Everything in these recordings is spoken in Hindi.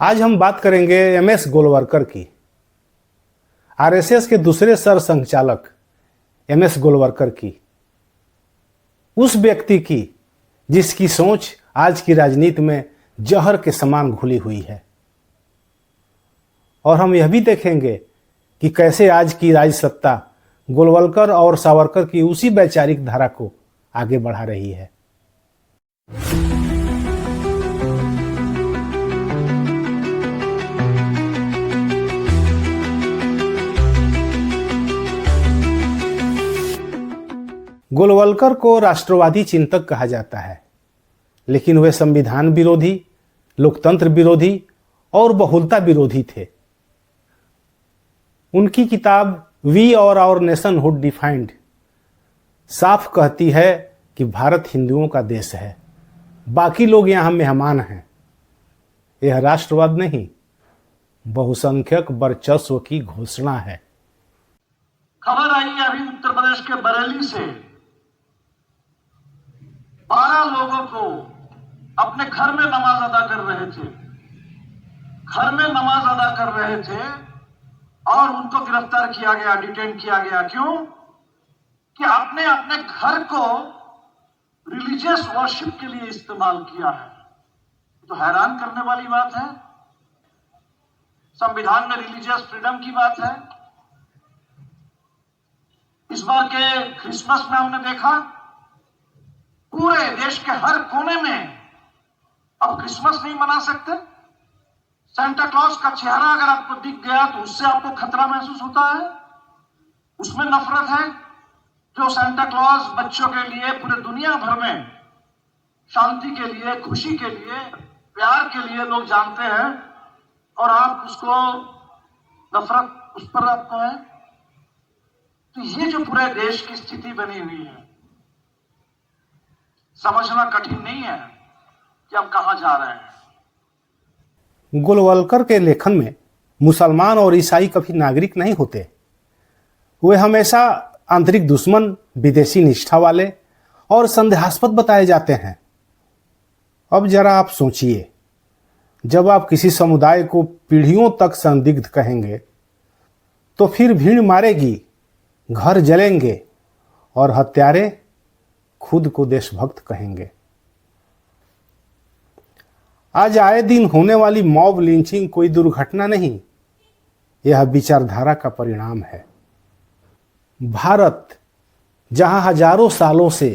आज हम बात करेंगे एमएस गोलवलकर की। आरएसएस के दूसरे सर संघचालक एमएस गोलवलकर की, उस व्यक्ति की जिसकी सोच आज की राजनीति में जहर के समान घुली हुई है। और हम यह भी देखेंगे कि कैसे आज की राजसत्ता गोलवलकर और सावरकर की उसी वैचारिक धारा को आगे बढ़ा रही है। गोलवलकर को राष्ट्रवादी चिंतक कहा जाता है, लेकिन वे संविधान विरोधी, लोकतंत्र विरोधी और बहुलता विरोधी थे। उनकी किताब वी और आवर नेशनहुड डिफाइंड साफ कहती है कि भारत हिंदुओं का देश है, बाकी लोग यहाँ मेहमान हैं। यह राष्ट्रवाद नहीं, बहुसंख्यक वर्चस्व की घोषणा है। खबर आई है अभी उत्तर प्रदेश के बरेली से 12 लोगों को अपने घर में नमाज अदा कर रहे थे, और उनको गिरफ्तार किया गया, डिटेन किया गया। क्यों? कि आपने अपने घर को रिलीजियस वर्शिप के लिए इस्तेमाल किया है। तो हैरान करने वाली बात है। संविधान में रिलीजियस फ्रीडम की बात है। इस बार के क्रिसमस में हमने देखा पूरे देश के हर कोने में अब क्रिसमस नहीं मना सकते। सेंटा क्लॉज का चेहरा अगर आपको दिख गया तो उससे आपको खतरा महसूस होता है, उसमें नफरत है। जो सेंटा क्लॉज बच्चों के लिए पूरे दुनिया भर में शांति के लिए, खुशी के लिए, प्यार के लिए लोग जानते हैं, और आप उसको नफरत उस पर आपको है। तो ये जो पूरे देश की स्थिति बनी हुई है, समझना कठिन नहीं है कि हम कहां जा रहे हैं। गोलवलकर के लेखन में मुसलमान और ईसाई कभी नागरिक नहीं होते। वे हमेशा आंतरिक दुश्मन, विदेशी निष्ठा वाले और संदेहास्पद बताए जाते हैं। अब जरा आप सोचिए, जब आप किसी समुदाय को पीढ़ियों तक संदिग्ध कहेंगे तो फिर भीड़ मारेगी, घर जलेंगे और हत्यारे खुद को देशभक्त कहेंगे। आज आए दिन होने वाली मॉब लिंचिंग कोई दुर्घटना नहीं, यह विचारधारा का परिणाम है। भारत, जहां हजारों सालों से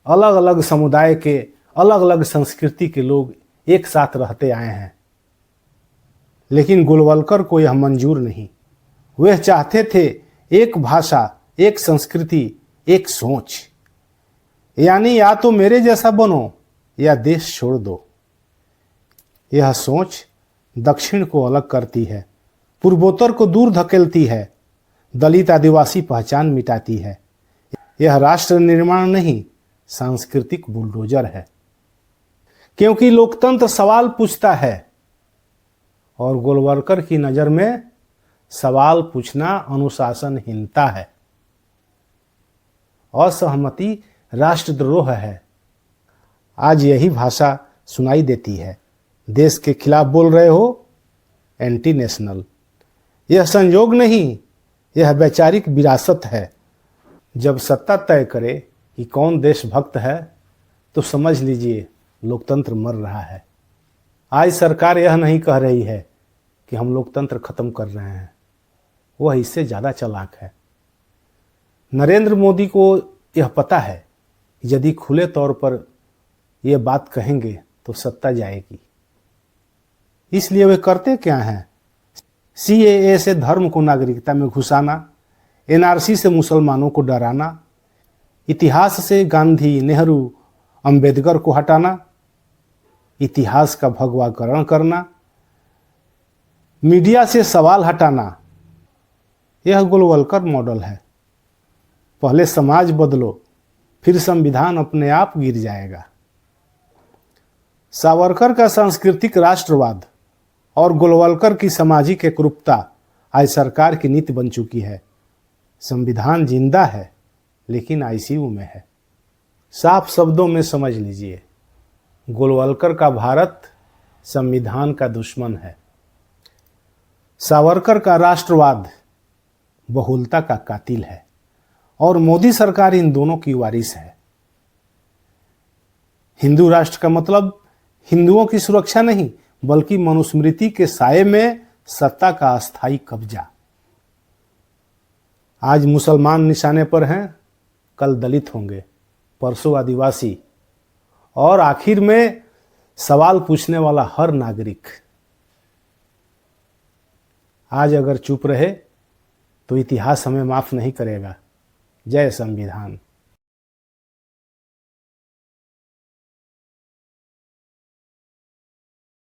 अलग अलग समुदाय के, अलग अलग संस्कृति के लोग एक साथ रहते आए हैं, लेकिन गोलवलकर को यह मंजूर नहीं। वे चाहते थे एक भाषा, एक संस्कृति, एक सोच, यानी या तो मेरे जैसा बनो या देश छोड़ दो। यह सोच दक्षिण को अलग करती है, पूर्वोत्तर को दूर धकेलती है, दलित आदिवासी पहचान मिटाती है। यह राष्ट्र निर्माण नहीं, सांस्कृतिक बुलडोजर है। क्योंकि लोकतंत्र सवाल पूछता है, और गोलवलकर की नजर में सवाल पूछना अनुशासनहीनता है। असहमति राष्ट्रद्रोह है। आज यही भाषा सुनाई देती है। देश के खिलाफ बोल रहे हो, एंटी नेशनल। यह संयोग नहीं, यह वैचारिक विरासत है। जब सत्ता तय करे कि कौन देशभक्त है तो समझ लीजिए लोकतंत्र मर रहा है। आज सरकार यह नहीं कह रही है कि हम लोकतंत्र खत्म कर रहे हैं, वह इससे ज़्यादा चालाक है। नरेंद्र मोदी को यह पता है कि यदि खुले तौर पर यह बात कहेंगे तो सत्ता जाएगी। इसलिए वे करते क्या हैं? सीएए से धर्म को नागरिकता में घुसाना, एनआरसी से मुसलमानों को डराना, इतिहास से गांधी, नेहरू, अंबेडकर को हटाना, इतिहास का भगवाकरण करना, मीडिया से सवाल हटाना। यह गोलवलकर मॉडल है। पहले समाज बदलो, फिर संविधान अपने आप गिर जाएगा। सावरकर का सांस्कृतिक राष्ट्रवाद और गोलवलकर की सामाजिक एकरूपता आज सरकार की नीति बन चुकी है। संविधान जिंदा है, लेकिन आईसीयू में है। साफ शब्दों में समझ लीजिए, गोलवलकर का भारत संविधान का दुश्मन है। सावरकर का राष्ट्रवाद बहुलता का कातिल है और मोदी सरकार इन दोनों की वारिस है। हिंदू राष्ट्र का मतलब हिंदुओं की सुरक्षा नहीं, बल्कि मनुस्मृति के साये में सत्ता का अस्थायी कब्जा। आज मुसलमान निशाने पर हैं, कल दलित होंगे, परसों आदिवासी और आखिर में सवाल पूछने वाला हर नागरिक। आज अगर चुप रहे तो इतिहास हमें माफ नहीं करेगा। जय संविधान।